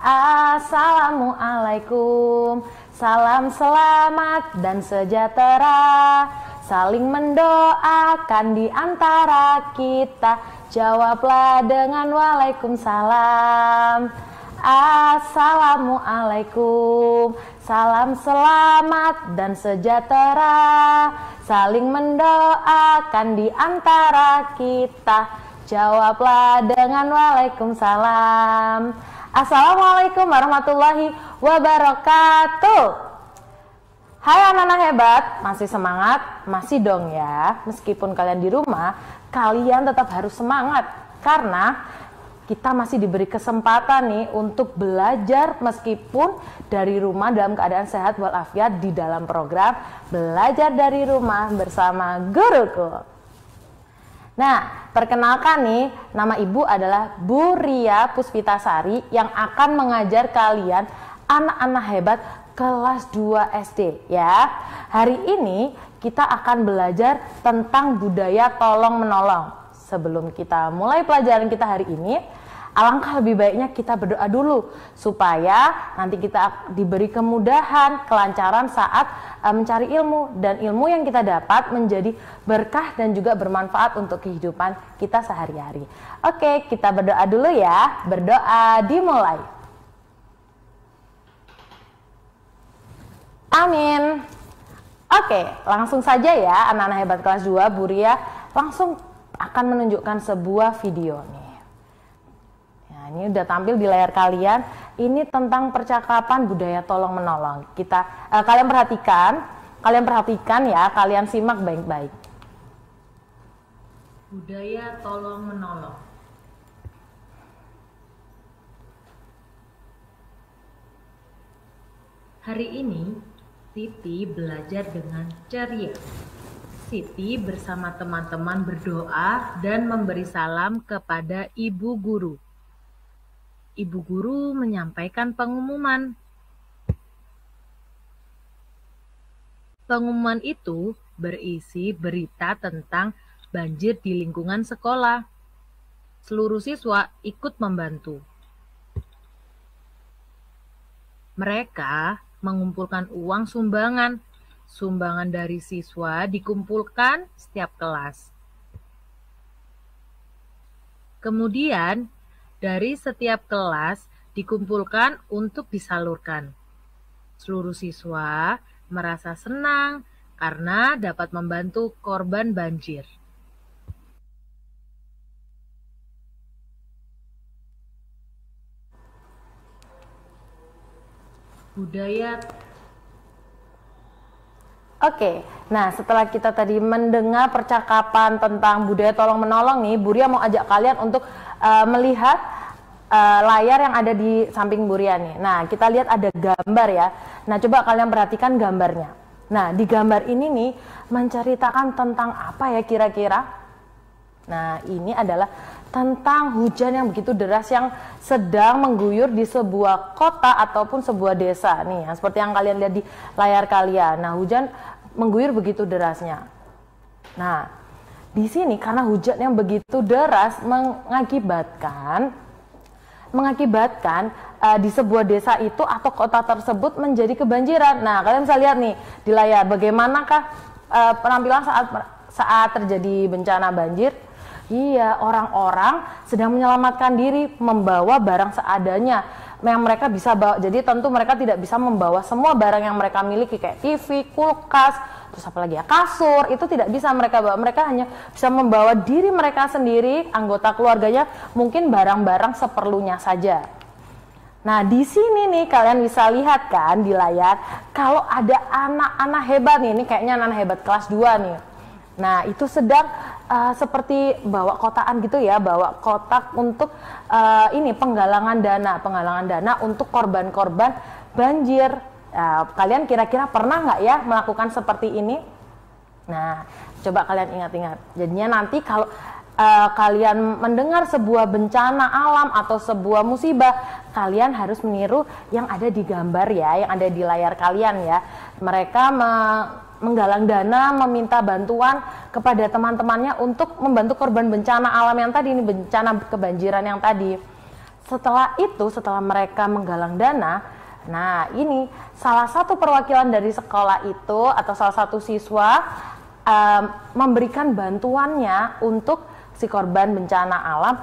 Assalamualaikum, salam selamat dan sejahtera, saling mendoakan di antara kita, jawablah dengan waalaikumsalam. Assalamualaikum, salam selamat dan sejahtera, saling mendoakan di antara kita, jawablah dengan waalaikumsalam. Assalamualaikum warahmatullahi wabarakatuh. Hai anak-anak hebat, masih semangat? Masih dong ya. Meskipun kalian di rumah, kalian tetap harus semangat. Karena kita masih diberi kesempatan nih untuk belajar meskipun dari rumah dalam keadaan sehat walafiat di dalam program Belajar dari Rumah bersama Guruku. Nah, perkenalkan nih, nama ibu adalah Bu Ria Puspitasari yang akan mengajar kalian anak-anak hebat kelas 2 SD ya. Hari ini kita akan belajar tentang budaya tolong menolong. Sebelum kita mulai pelajaran kita hari ini, alangkah lebih baiknya kita berdoa dulu supaya nanti kita diberi kemudahan, kelancaran saat mencari ilmu, dan ilmu yang kita dapat menjadi berkah dan juga bermanfaat untuk kehidupan kita sehari-hari. Oke, kita berdoa dulu ya. Berdoa dimulai. Amin. Oke, langsung saja ya anak-anak hebat kelas 2, Bu Ria langsung akan menunjukkan sebuah video nih. Ini udah tampil di layar kalian. Ini tentang percakapan budaya tolong menolong. Kalian perhatikan ya, kalian simak baik-baik. Budaya tolong menolong. Hari ini Siti belajar dengan ceria. Siti bersama teman-teman berdoa dan memberi salam kepada ibu guru. Ibu guru menyampaikan pengumuman. Pengumuman itu berisi berita tentang banjir di lingkungan sekolah. Seluruh siswa ikut membantu. Mereka mengumpulkan uang sumbangan. Sumbangan dari siswa dikumpulkan setiap kelas. Kemudian, dari setiap kelas dikumpulkan untuk disalurkan. Seluruh siswa merasa senang karena dapat membantu korban banjir. Budaya. Oke, nah setelah kita tadi mendengar percakapan tentang budaya tolong menolong nih, Bu Ria mau ajak kalian untuk melihat layar yang ada di samping Bu Ria nih. Nah, kita lihat ada gambar ya. Nah, coba kalian perhatikan gambarnya. Nah, di gambar ini nih menceritakan tentang apa ya kira-kira? Nah, ini adalah tentang hujan yang begitu deras yang sedang mengguyur di sebuah kota ataupun sebuah desa nih, ya, seperti yang kalian lihat di layar kalian. Nah, hujan mengguyur begitu derasnya. Nah, di sini karena hujan yang begitu deras mengakibatkan di sebuah desa itu atau kota tersebut menjadi kebanjiran. Nah, kalian bisa lihat nih di layar bagaimanakah penampilan saat terjadi bencana banjir. Iya, orang-orang sedang menyelamatkan diri membawa barang seadanya yang mereka bisa bawa. Jadi tentu mereka tidak bisa membawa semua barang yang mereka miliki kayak TV, kulkas, terus apa lagi ya, kasur, itu tidak bisa mereka bawa. Mereka hanya bisa membawa diri mereka sendiri, anggota keluarganya, mungkin barang-barang seperlunya saja. Nah, di sini nih kalian bisa lihat kan di layar kalau ada anak-anak hebat nih, ini kayaknya anak hebat kelas 2 nih. Nah, itu sedang seperti bawa kotaan gitu ya, bawa kotak untuk ini penggalangan dana untuk korban-korban banjir. Kalian kira-kira pernah nggak ya melakukan seperti ini? Nah, coba kalian ingat-ingat. Jadinya nanti kalau kalian mendengar sebuah bencana alam atau sebuah musibah, kalian harus meniru yang ada di gambar ya, yang ada di layar kalian ya. Mereka menggalang dana, meminta bantuan kepada teman-temannya untuk membantu korban bencana alam yang tadi, ini bencana kebanjiran yang tadi. Setelah itu, setelah mereka menggalang dana, nah ini salah satu perwakilan dari sekolah itu atau salah satu siswa memberikan bantuannya untuk si korban bencana alam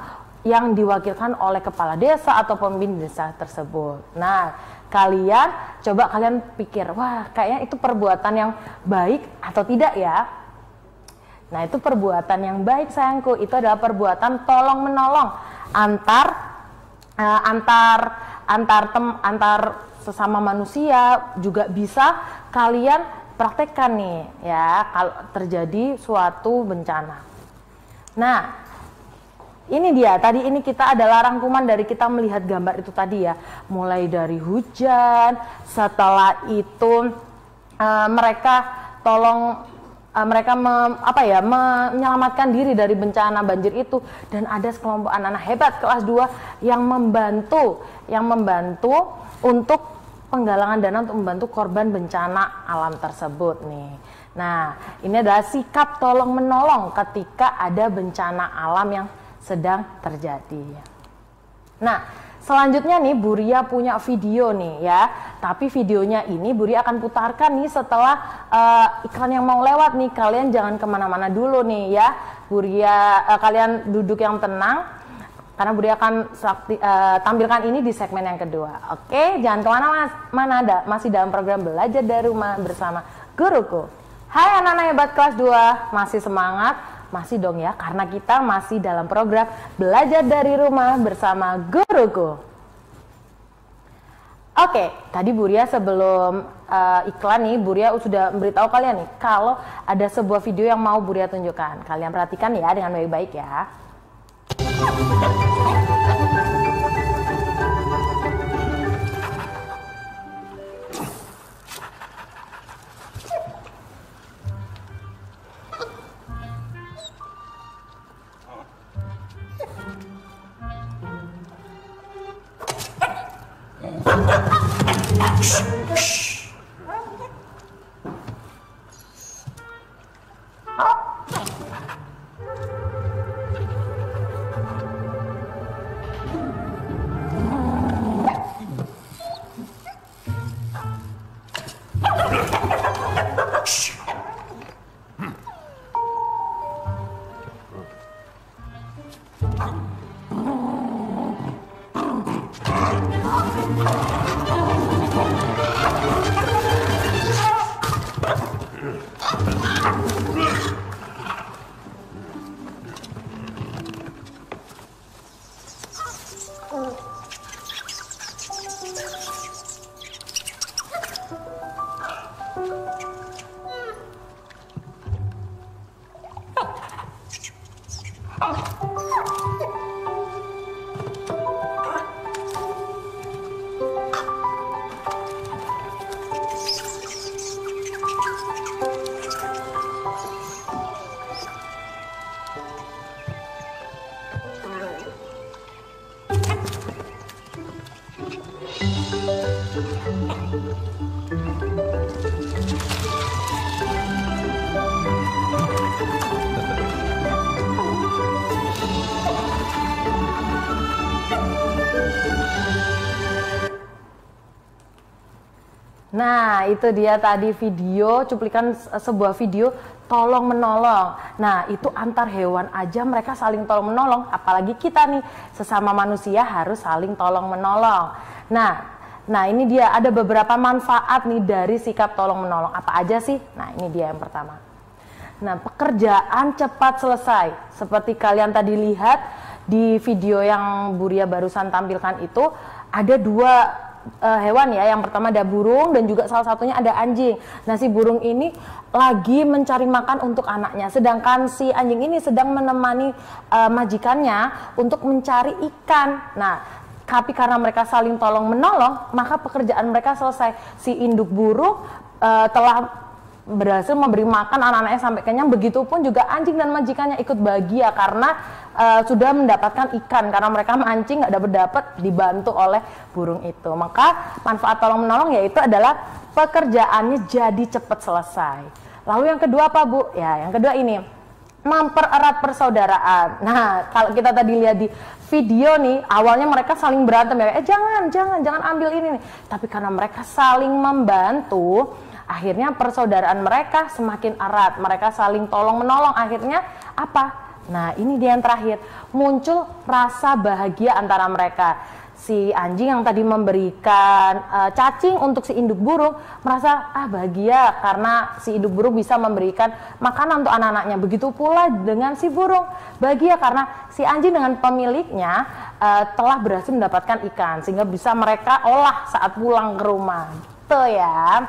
yang diwakilkan oleh kepala desa atau pemimpin desa tersebut. Nah, kalian pikir, wah kayaknya itu perbuatan yang baik atau tidak ya? Nah, itu perbuatan yang baik sayangku, itu adalah perbuatan tolong menolong antar sesama manusia, juga bisa kalian praktekkan nih ya kalau terjadi suatu bencana. Nah, ini dia, tadi ini kita adalah rangkuman dari kita melihat gambar itu tadi ya. Mulai dari hujan, setelah itu mereka menyelamatkan diri dari bencana banjir itu, dan ada sekelompok anak-anak hebat kelas 2 yang membantu untuk penggalangan dana untuk membantu korban bencana alam tersebut nih. Nah, ini adalah sikap tolong menolong ketika ada bencana alam yang sedang terjadi. Nah, selanjutnya nih Bu Ria punya video nih ya. Tapi videonya ini Bu Ria akan putarkan nih setelah iklan yang mau lewat nih. Kalian jangan kemana-mana dulu nih ya. Bu Ria, kalian duduk yang tenang, karena Bu Ria akan tampilkan ini di segmen yang kedua. Oke, jangan kemana-mana, masih dalam program Belajar dari Rumah bersama Guruku. Hai anak-anak hebat kelas 2, masih semangat? Masih dong ya, karena kita masih dalam program Belajar dari Rumah bersama Guruku. Oke, tadi Bu Ria sebelum iklan nih, Bu Ria sudah memberitahu kalian nih kalau ada sebuah video yang mau Bu Ria tunjukkan. Kalian perhatikan ya dengan baik-baik ya. Nah, itu dia tadi video, cuplikan sebuah video tolong menolong. Nah, itu antar hewan aja mereka saling tolong menolong, apalagi kita nih sesama manusia harus saling tolong menolong. Nah ini dia ada beberapa manfaat nih dari sikap tolong menolong. Apa aja sih? Nah, ini dia yang pertama. Nah, pekerjaan cepat selesai. Seperti kalian tadi lihat di video yang Bu Ria barusan tampilkan itu, ada dua hewan ya. Yang pertama ada burung dan juga salah satunya ada anjing. Nah, si burung ini lagi mencari makan untuk anaknya, sedangkan si anjing ini sedang menemani majikannya untuk mencari ikan. Nah, tapi karena mereka saling tolong menolong, maka pekerjaan mereka selesai. Si induk burung telah berhasil memberi makan anak-anaknya sampai kenyang. Begitupun juga anjing dan majikannya ikut bahagia karena sudah mendapatkan ikan, karena mereka mancing nggak dapat dibantu oleh burung itu. Maka manfaat tolong menolong yaitu adalah pekerjaannya jadi cepat selesai. Lalu yang kedua apa Bu? Ya, yang kedua ini mempererat persaudaraan. Nah, kalau kita tadi lihat di video nih, awalnya mereka saling berantem ya, jangan ambil ini nih. Tapi karena mereka saling membantu, akhirnya persaudaraan mereka semakin erat. Mereka saling tolong menolong. Akhirnya apa? Nah, ini dia yang terakhir, muncul rasa bahagia antara mereka. Si anjing yang tadi memberikan cacing untuk si induk burung merasa bahagia karena si induk burung bisa memberikan makanan untuk anak-anaknya. Begitu pula dengan si burung, bahagia karena si anjing dengan pemiliknya telah berhasil mendapatkan ikan sehingga bisa mereka olah saat pulang ke rumah. Gitu ya.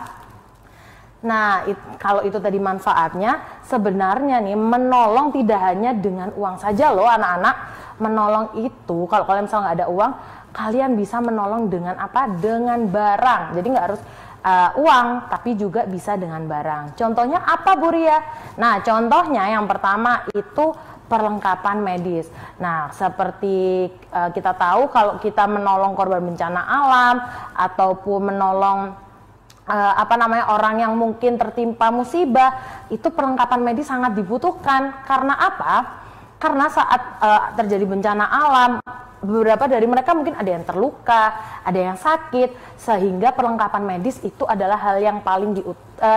Nah, kalau itu tadi manfaatnya, sebenarnya nih menolong tidak hanya dengan uang saja loh anak-anak. Menolong itu kalau kalian misalnya nggak ada uang, kalian bisa menolong dengan apa? Dengan barang. Jadi nggak harus uang, tapi juga bisa dengan barang. Contohnya apa, Bu Ria? Nah, contohnya yang pertama itu perlengkapan medis. Nah, seperti kita tahu kalau kita menolong korban bencana alam ataupun menolong orang yang mungkin tertimpa musibah, itu perlengkapan medis sangat dibutuhkan. Karena apa? Karena saat terjadi bencana alam, beberapa dari mereka mungkin ada yang terluka, ada yang sakit, sehingga perlengkapan medis itu adalah hal yang paling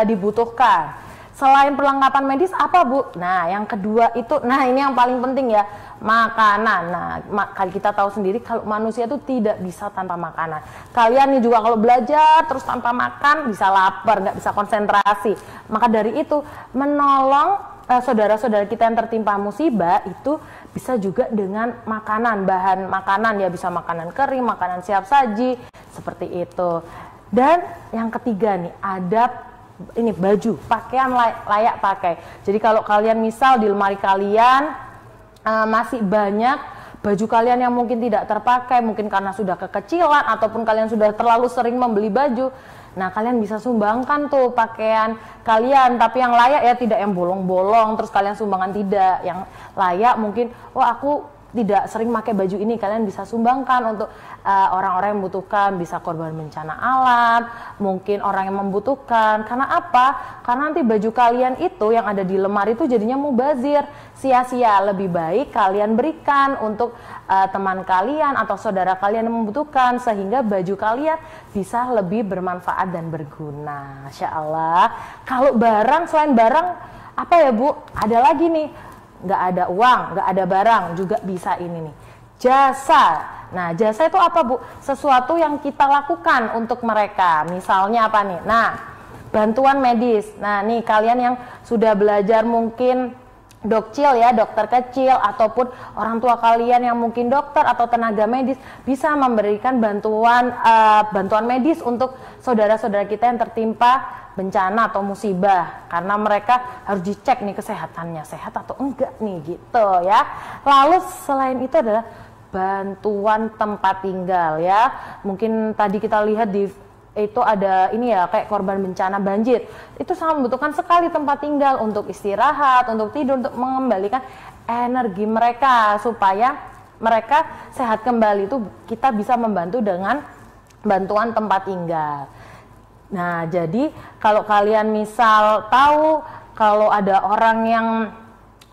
dibutuhkan. Selain perlengkapan medis apa, Bu? Nah, yang kedua itu, ini yang paling penting ya, makanan. Nah, kita tahu sendiri kalau manusia itu tidak bisa tanpa makanan. Kalian nih juga kalau belajar terus tanpa makan bisa lapar, nggak bisa konsentrasi. Maka dari itu menolong saudara-saudara kita yang tertimpa musibah itu bisa juga dengan makanan, bahan makanan ya, bisa makanan kering, makanan siap saji, seperti itu. Dan yang ketiga nih, ada ini baju, pakaian layak pakai. Jadi kalau kalian misal di lemari kalian masih banyak baju kalian yang mungkin tidak terpakai, mungkin karena sudah kekecilan ataupun kalian sudah terlalu sering membeli baju, nah kalian bisa sumbangkan tuh pakaian kalian, tapi yang layak ya, tidak yang bolong-bolong terus kalian sumbangan, tidak. Yang layak mungkin, aku tidak sering pakai baju ini, kalian bisa sumbangkan untuk orang-orang yang membutuhkan, bisa korban bencana alam, mungkin orang yang membutuhkan. Karena apa? Karena nanti baju kalian itu yang ada di lemari itu jadinya mubazir, sia-sia. Lebih baik kalian berikan untuk teman kalian atau saudara kalian yang membutuhkan, sehingga baju kalian bisa lebih bermanfaat dan berguna. Masya Allah. Kalau barang, selain barang apa ya, Bu? Ada lagi nih, nggak ada uang, nggak ada barang, juga bisa ini nih, jasa. Nah, jasa itu apa, Bu? Sesuatu yang kita lakukan untuk mereka. Misalnya apa nih? Nah, bantuan medis. Nah, nih kalian yang sudah belajar mungkin dokcil ya, dokter kecil, ataupun orang tua kalian yang mungkin dokter atau tenaga medis, bisa memberikan bantuan medis untuk saudara-saudara kita yang tertimpa bencana atau musibah, karena mereka harus dicek nih kesehatannya, sehat atau enggak nih, gitu ya. Lalu selain itu adalah bantuan tempat tinggal ya. Mungkin tadi kita lihat di itu ada ini ya, kayak korban bencana banjir, itu sangat membutuhkan sekali tempat tinggal untuk istirahat, untuk tidur, untuk mengembalikan energi mereka supaya mereka sehat kembali. Itu kita bisa membantu dengan bantuan tempat tinggal. Nah, jadi kalau kalian misal tahu kalau ada orang yang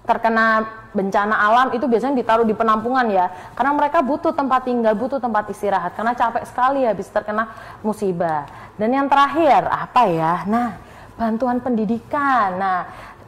terkena bencana alam, itu biasanya ditaruh di penampungan ya, karena mereka butuh tempat tinggal, butuh tempat istirahat, karena capek sekali habis terkena musibah. Dan yang terakhir apa ya? Nah, bantuan pendidikan. Nah,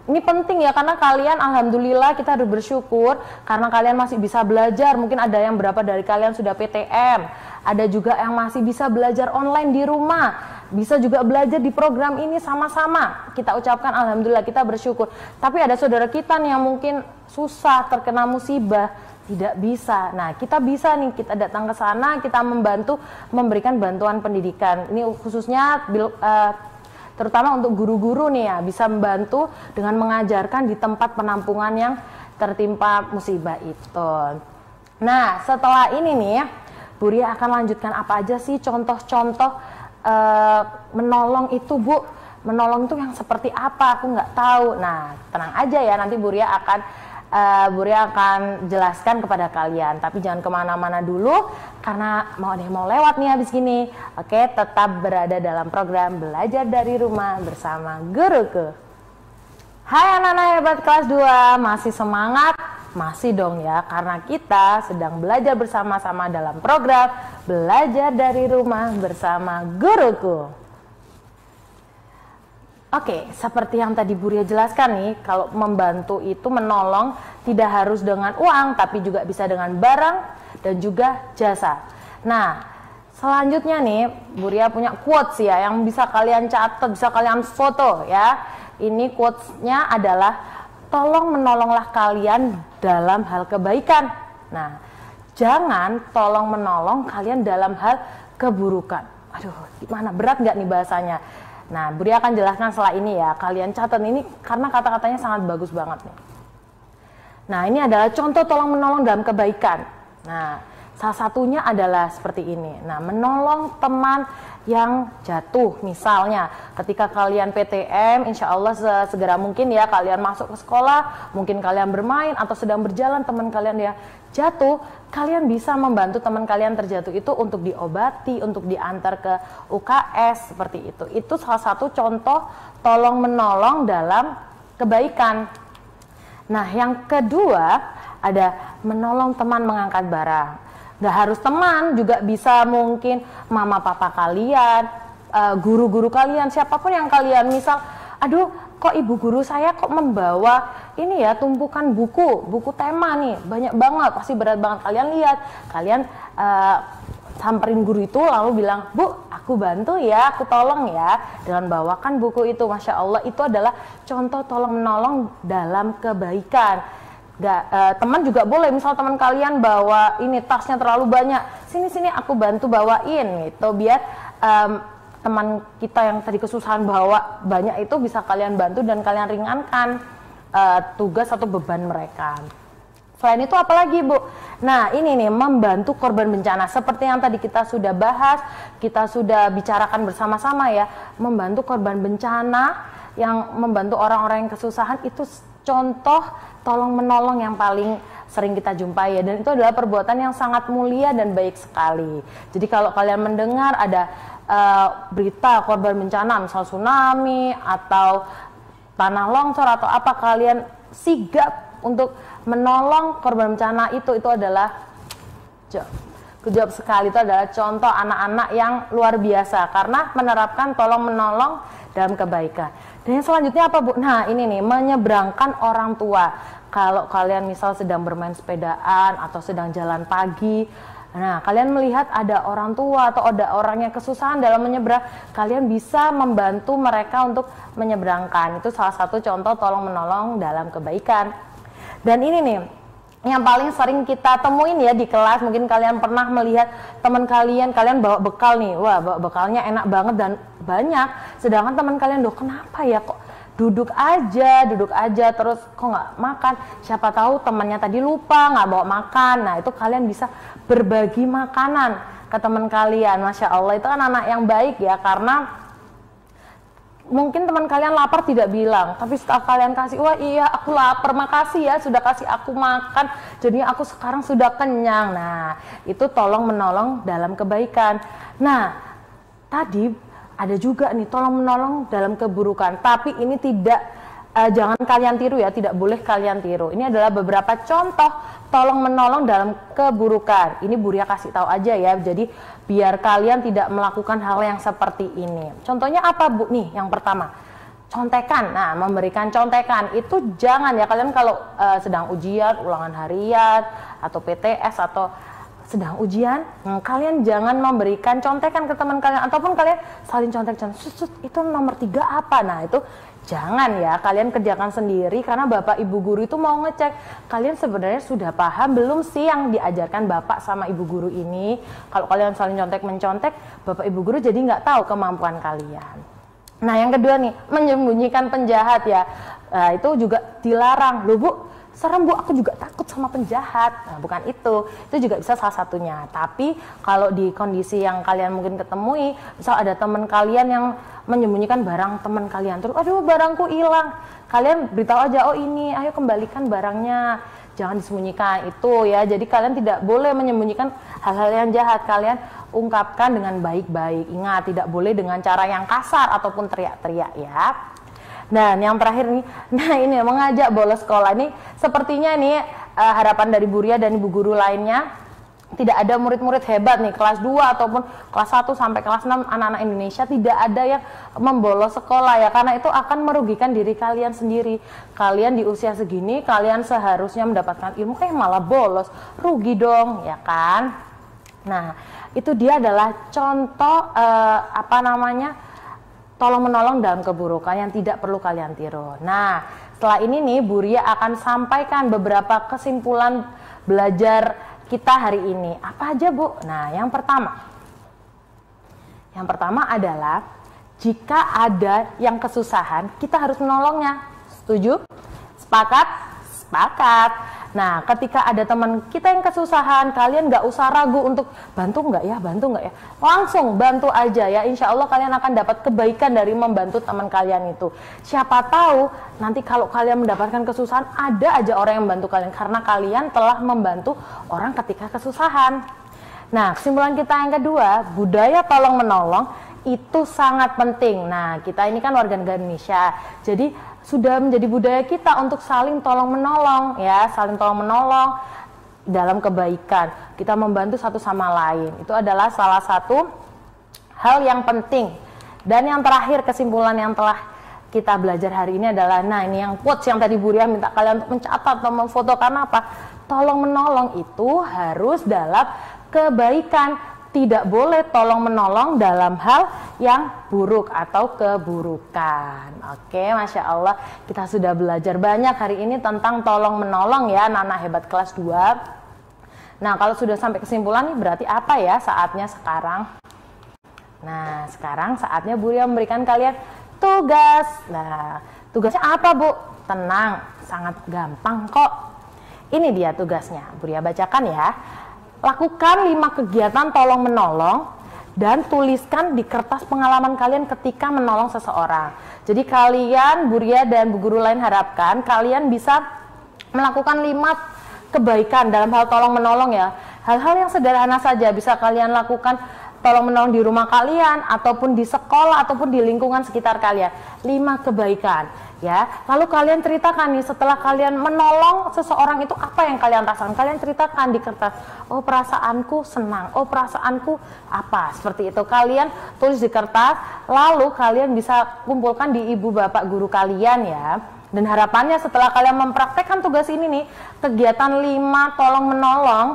ini penting ya, karena kalian alhamdulillah kita harus bersyukur karena kalian masih bisa belajar. Mungkin ada yang berapa dari kalian sudah PTM, ada juga yang masih bisa belajar online di rumah, bisa juga belajar di program ini sama-sama. Kita ucapkan alhamdulillah, kita bersyukur. Tapi ada saudara kita nih yang mungkin susah, terkena musibah, tidak bisa. Nah, kita bisa nih, kita datang ke sana, kita membantu memberikan bantuan pendidikan. Ini khususnya terutama untuk guru-guru nih ya, bisa membantu dengan mengajarkan di tempat penampungan yang tertimpa musibah itu. Nah, setelah ini nih ya, Bu Ria akan lanjutkan apa aja sih contoh-contoh menolong itu, Bu. Menolong itu yang seperti apa? Aku nggak tahu. Nah, tenang aja ya, nanti Bu Ria akan jelaskan kepada kalian. Tapi jangan kemana-mana dulu, karena ada yang mau lewat nih habis gini. Oke, tetap berada dalam program Belajar dari Rumah bersama Guruku. Hai anak-anak hebat kelas 2, masih semangat? Masih dong ya, karena kita sedang belajar bersama-sama dalam program Belajar dari Rumah bersama Guruku. Oke, seperti yang tadi Bu Ria jelaskan nih, kalau membantu itu menolong tidak harus dengan uang, tapi juga bisa dengan barang dan juga jasa. Nah, selanjutnya nih, Bu Ria punya quotes ya, yang bisa kalian catat, bisa kalian foto ya. Ini quotes-nya adalah, tolong menolonglah kalian dalam hal kebaikan. Nah, jangan tolong menolong kalian dalam hal keburukan. Aduh, gimana, berat nggak nih bahasanya? Nah, Bu Ria akan jelaskan setelah ini ya. Kalian catat ini karena kata-katanya sangat bagus banget nih. Nah, ini adalah contoh tolong menolong dalam kebaikan. Nah, salah satunya adalah seperti ini. Nah, menolong teman yang jatuh, misalnya ketika kalian PTM, insya Allah segera mungkin ya kalian masuk ke sekolah, mungkin kalian bermain atau sedang berjalan, teman kalian ya jatuh, kalian bisa membantu teman kalian terjatuh itu untuk diobati, untuk diantar ke UKS, seperti itu. Itu salah satu contoh tolong menolong dalam kebaikan. Nah, yang kedua ada menolong teman mengangkat barang. Gak harus teman, juga bisa mungkin mama papa kalian, guru-guru kalian, siapapun yang kalian, misal, aduh kok ibu guru saya kok membawa ini ya tumpukan buku tema nih, banyak banget, pasti berat banget. Kalian lihat, kalian samperin guru itu lalu bilang, Bu, aku bantu ya, aku tolong ya, dengan bawakan buku itu. Masya Allah, itu adalah contoh tolong menolong dalam kebaikan. Teman juga boleh, misal teman kalian bawa ini tasnya terlalu banyak, sini aku bantu bawain gitu, biar teman kita yang tadi kesusahan bawa banyak itu bisa kalian bantu dan kalian ringankan tugas atau beban mereka. Selain itu apalagi Bu? Nah, ini nih, membantu korban bencana, seperti yang tadi kita sudah bahas, kita sudah bicarakan bersama-sama ya, membantu korban bencana, yang membantu orang-orang yang kesusahan, itu contoh tolong menolong yang paling sering kita jumpai ya, dan itu adalah perbuatan yang sangat mulia dan baik sekali. Jadi kalau kalian mendengar ada berita korban bencana, misal tsunami atau tanah longsor atau apa, kalian sigap untuk menolong korban bencana, itu adalah kejawab sekali, itu adalah contoh anak-anak yang luar biasa karena menerapkan tolong menolong dalam kebaikan. Dan yang selanjutnya apa Bu? Nah, ini nih, menyeberangkan orang tua. Kalau kalian misal sedang bermain sepedaan atau sedang jalan pagi, nah kalian melihat ada orang tua atau ada orang yang kesusahan dalam menyeberang, kalian bisa membantu mereka untuk menyeberangkan. Itu salah satu contoh tolong menolong dalam kebaikan. Dan ini nih, yang paling sering kita temuin ya di kelas, mungkin kalian pernah melihat teman kalian bawa bekal nih, wah bawa bekalnya enak banget dan banyak, sedangkan teman kalian, doh kenapa ya kok duduk aja terus kok nggak makan, siapa tahu temannya tadi lupa nggak bawa makan. Nah, itu kalian bisa berbagi makanan ke teman kalian. Masya Allah, itu kan anak yang baik ya, karena mungkin teman kalian lapar tidak bilang, tapi setelah kalian kasih, wah iya aku lapar, makasih ya sudah kasih aku makan, jadinya aku sekarang sudah kenyang. Nah, itu tolong menolong dalam kebaikan. Nah, tadi ada juga nih tolong menolong dalam keburukan, tapi ini tidak, jangan kalian tiru ya, tidak boleh kalian tiru. Ini adalah beberapa contoh tolong menolong dalam keburukan. Ini Bu Ria kasih tahu aja ya, jadi biar kalian tidak melakukan hal yang seperti ini. Contohnya apa Bu? Nih, yang pertama, contekan. Nah, memberikan contekan itu jangan ya, kalian kalau sedang ujian, ulangan harian, atau PTS, atau sedang ujian, kalian jangan memberikan contekan ke teman kalian, ataupun kalian saling contek-contek, itu nomor 3 apa? Nah, itu jangan ya, kalian kerjakan sendiri, karena Bapak Ibu Guru itu mau ngecek kalian sebenarnya sudah paham belum sih yang diajarkan Bapak sama Ibu Guru ini. Kalau kalian saling contek-mencontek, Bapak Ibu Guru jadi nggak tahu kemampuan kalian. Nah, yang kedua nih, menyembunyikan penjahat ya, itu juga dilarang. Loh Bu, serem Bu, aku juga takut sama penjahat. Nah, bukan itu juga bisa salah satunya. Tapi kalau di kondisi yang kalian mungkin ketemui, misal ada teman kalian yang menyembunyikan barang teman kalian, terus aduh barangku hilang, kalian beritahu aja, oh ini, ayo kembalikan barangnya, jangan disembunyikan itu ya. Jadi kalian tidak boleh menyembunyikan hal-hal yang jahat, kalian ungkapkan dengan baik-baik. Ingat, tidak boleh dengan cara yang kasar ataupun teriak-teriak ya. Dan yang terakhir nih, nah ini mengajak bolos sekolah ini sepertinya nih harapan dari Bu Ria dan ibu guru lainnya, tidak ada murid-murid hebat nih kelas 2 ataupun kelas 1 sampai kelas 6 anak-anak Indonesia tidak ada yang membolos sekolah ya, karena itu akan merugikan diri kalian sendiri. Kalian di usia segini kalian seharusnya mendapatkan ilmu, malah bolos, rugi dong ya kan. Nah itu dia adalah contoh tolong menolong dalam keburukan yang tidak perlu kalian tiru. Nah, setelah ini nih Bu Ria akan sampaikan beberapa kesimpulan belajar kita hari ini. Apa aja, Bu? Nah, yang pertama adalah jika ada yang kesusahan, kita harus menolongnya. Setuju? Sepakat? Sepakat. Nah, ketika ada teman kita yang kesusahan, kalian nggak usah ragu untuk bantu nggak ya, langsung bantu aja ya. Insya Allah kalian akan dapat kebaikan dari membantu teman kalian itu. Siapa tahu nanti kalau kalian mendapatkan kesusahan, ada aja orang yang membantu kalian karena kalian telah membantu orang ketika kesusahan. Nah, kesimpulan kita yang kedua, budaya tolong menolong itu sangat penting. Nah, kita ini kan warga negara Indonesia, jadi sudah menjadi budaya kita untuk saling tolong menolong ya, saling tolong menolong dalam kebaikan. Kita membantu satu sama lain. Itu adalah salah satu hal yang penting. Dan yang terakhir, kesimpulan yang telah kita belajar hari ini adalah, nah ini yang quotes yang tadi Bu Ria minta kalian untuk mencatat atau memfoto, karena apa? Tolong menolong itu harus dalam kebaikan. Tidak boleh tolong menolong dalam hal yang buruk atau keburukan. Oke, Masya Allah, kita sudah belajar banyak hari ini tentang tolong menolong ya, anak-anak hebat kelas 2. Nah, kalau sudah sampai kesimpulan nih, berarti apa ya saatnya sekarang? Nah, sekarang saatnya Bu Ria memberikan kalian tugas. Nah, tugasnya apa, Bu? Tenang, sangat gampang kok. Ini dia tugasnya, Bu Ria bacakan ya. Lakukan 5 kegiatan tolong menolong dan tuliskan di kertas pengalaman kalian ketika menolong seseorang. Jadi kalian, Bu Ria dan Bu Guru lain harapkan kalian bisa melakukan 5 kebaikan dalam hal tolong menolong ya. Hal-hal yang sederhana saja bisa kalian lakukan tolong menolong di rumah kalian ataupun di sekolah ataupun di lingkungan sekitar kalian. 5 kebaikan ya. Lalu kalian ceritakan nih, setelah kalian menolong seseorang itu apa yang kalian rasakan. Kalian ceritakan di kertas. Oh, perasaanku senang. Oh, perasaanku apa? Seperti itu. Kalian tulis di kertas, lalu kalian bisa kumpulkan di ibu bapak guru kalian ya. Dan harapannya setelah kalian mempraktekkan tugas ini nih, kegiatan 5 tolong menolong,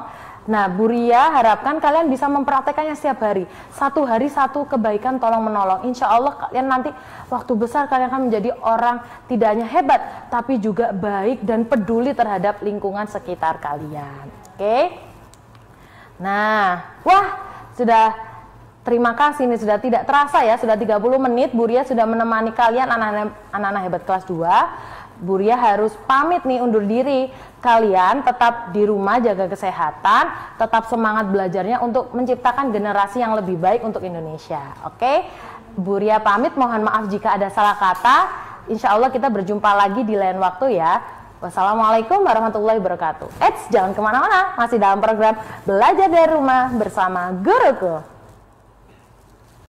nah, Bu Ria harapkan kalian bisa mempraktekannya setiap hari. 1 hari 1 kebaikan tolong menolong. Insya Allah kalian nanti waktu besar kalian akan menjadi orang tidak hanya hebat, tapi juga baik dan peduli terhadap lingkungan sekitar kalian. Oke? Nah, wah, sudah terima kasih nih, sudah tidak terasa ya, sudah 30 menit Bu Ria sudah menemani kalian anak-anak hebat kelas 2. Bu Ria harus pamit nih, undur diri. Kalian tetap di rumah, jaga kesehatan, tetap semangat belajarnya untuk menciptakan generasi yang lebih baik untuk Indonesia. Oke? Bu Ria pamit, mohon maaf jika ada salah kata. Insya Allah kita berjumpa lagi di lain waktu ya. Wassalamualaikum warahmatullahi wabarakatuh. Jangan kemana-mana, masih dalam program Belajar dari Rumah bersama Guruku.